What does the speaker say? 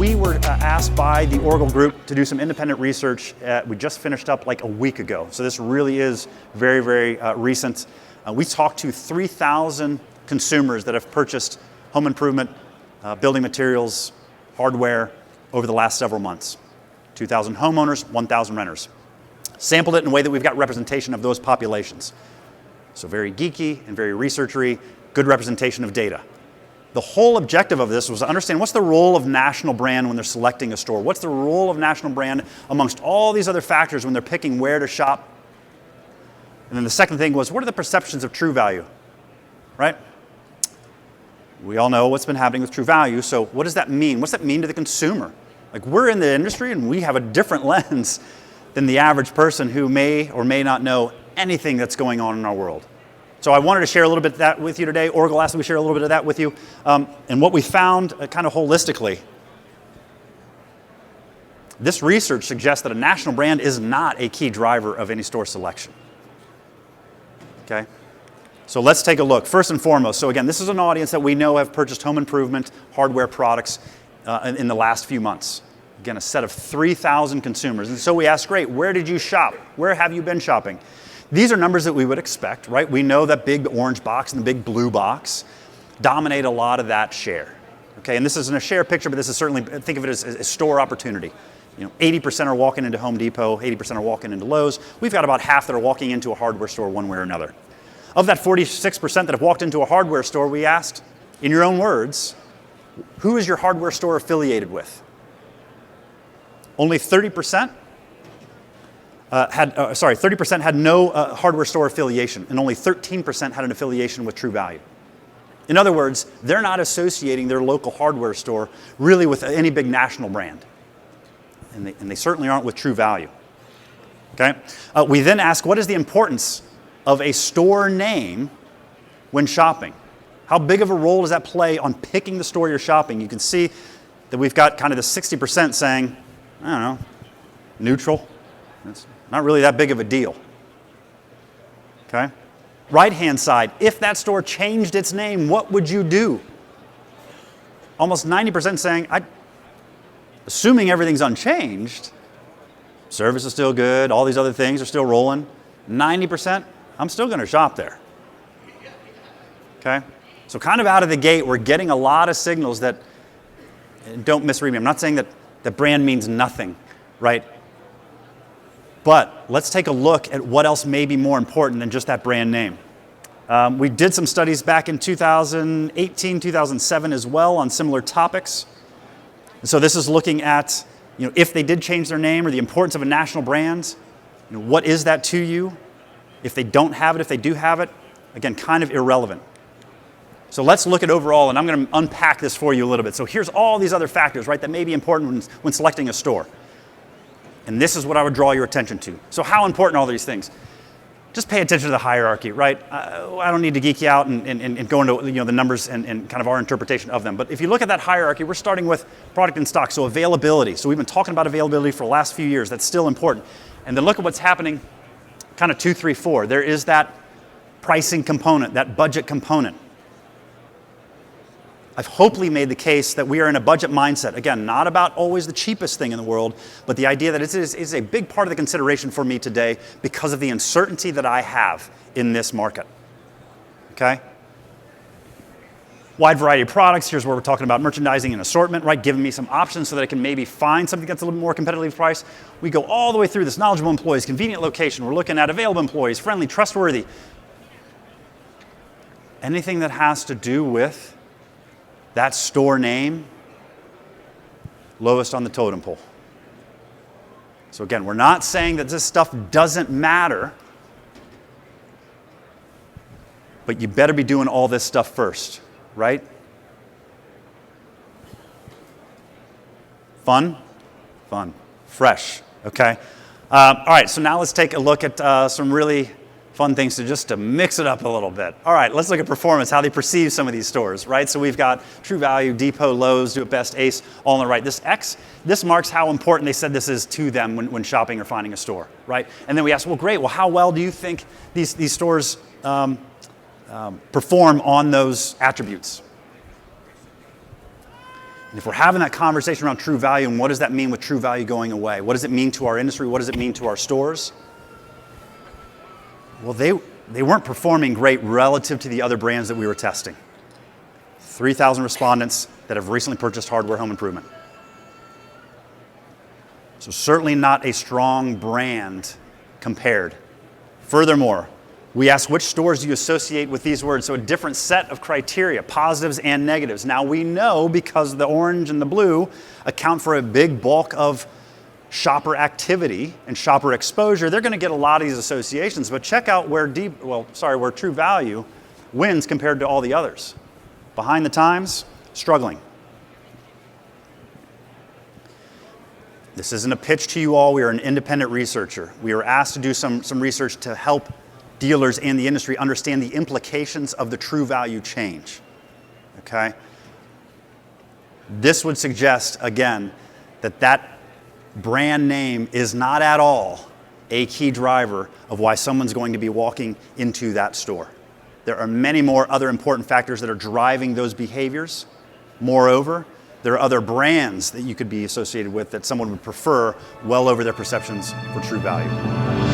we were asked by the Oracle Group to do some independent research. We just finished up like a week ago. So this really is very, very recent. We talked to 3,000 consumers that have purchased home improvement, building materials, hardware over the last several months. 2,000 homeowners, 1,000 renters. Sampled it in a way that we've got representation of those populations. So very geeky and very researchery, good representation of data. The whole objective of this was to understand what's the role of national brand when they're selecting a store. What's the role of national brand amongst all these other factors when they're picking where to shop. And then the second thing was, what are the perceptions of true value, right? We all know what's been happening with true value, so what does that mean? What's that mean to the consumer? Like, we're in the industry and we have a different lens than the average person who may or may not know anything that's going on in our world. So I wanted to share a little bit of that with you today. Oracle asked me to share a little bit of that with you. And what we found kind of holistically, this research suggests that a national brand is not a key driver of any store selection. Okay? So let's take a look. First and foremost, so again, this is an audience that we know have purchased home improvement hardware products in the last few months. Again, a set of 3,000 consumers. And so we asked, great, where did you shop? Where have you been shopping? These are numbers that we would expect, right? We know that big orange box and the big blue box dominate a lot of that share. Okay, and this isn't a share picture, but this is certainly, think of it as store opportunity. 80% are walking into Home Depot, 80% are walking into Lowe's. We've got about half that are walking into a hardware store one way or another. Of that 46% that have walked into a hardware store, we asked, in your own words, who is your hardware store affiliated with? Only 30% 30% had no hardware store affiliation, and only 13% had an affiliation with True Value. In other words, they're not associating their local hardware store really with any big national brand. And they certainly aren't with True Value. Okay? We then ask, what is the importance of a store name when shopping? How big of a role does that play on picking the store you're shopping? You can see that we've got kind of the 60% saying, I don't know, neutral. It's not really that big of a deal. Okay? Right-hand side, if that store changed its name, what would you do? Almost 90% saying, assuming everything's unchanged, service is still good, all these other things are still rolling, 90%, I'm still going to shop there. Okay? So kind of out of the gate, we're getting a lot of signals that, don't misread me, I'm not saying that brand means nothing, right? But let's take a look at what else may be more important than just that brand name. We did some studies back in 2018, 2007 as well on similar topics. And so this is looking at, if they did change their name or the importance of a national brand, what is that to you? If they don't have it, if they do have it, again, kind of irrelevant. So let's look at overall, and I'm going to unpack this for you a little bit. So here's all these other factors, right, that may be important when selecting a store. And this is what I would draw your attention to. So how important are all these things? Just pay attention to the hierarchy, right? I don't need to geek you out and go into the numbers and kind of our interpretation of them. But if you look at that hierarchy, we're starting with product in stock, so availability. So we've been talking about availability for the last few years. That's still important. And then look at what's happening kind of 2, 3, 4. There is that pricing component, that budget component. I've hopefully made the case that we are in a budget mindset. Again, not about always the cheapest thing in the world, but the idea that it is a big part of the consideration for me today because of the uncertainty that I have in this market. Okay? Wide variety of products. Here's where we're talking about merchandising and assortment, right? Giving me some options so that I can maybe find something that's a little more competitively priced. We go all the way through this. Knowledgeable employees, convenient location. We're looking at available employees, friendly, trustworthy. Anything that has to do with that store name, lowest on the totem pole. So again, we're not saying that this stuff doesn't matter, but you better be doing all this stuff first, right? Fun? Fun. Fresh, okay? All right, so now let's take a look at some really fun things to mix it up a little bit. All right, let's look at performance, how they perceive some of these stores, right? So we've got True Value, Depot, Lowe's, Do It Best, Ace, all on the right. This X, this marks how important they said this is to them when shopping or finding a store, right? And then we ask, well, great, well, how well do you think these stores perform on those attributes? And if we're having that conversation around true value and what does that mean with true value going away? What does it mean to our industry? What does it mean to our stores? Well, they weren't performing great relative to the other brands that we were testing. 3,000 respondents that have recently purchased hardware home improvement. So certainly not a strong brand compared. Furthermore, we asked which stores do you associate with these words, so a different set of criteria, positives and negatives. Now we know because the orange and the blue account for a big bulk of shopper activity and shopper exposure, they're going to get a lot of these associations, but check out where True Value wins compared to all the others. Behind the times, struggling. This isn't a pitch to you all. We are an independent researcher. We were asked to do some research to help dealers and the industry understand the implications of the true value change. Okay? This would suggest, again, that brand name is not at all a key driver of why someone's going to be walking into that store. There are many more other important factors that are driving those behaviors. Moreover, there are other brands that you could be associated with that someone would prefer well over their perceptions for true value.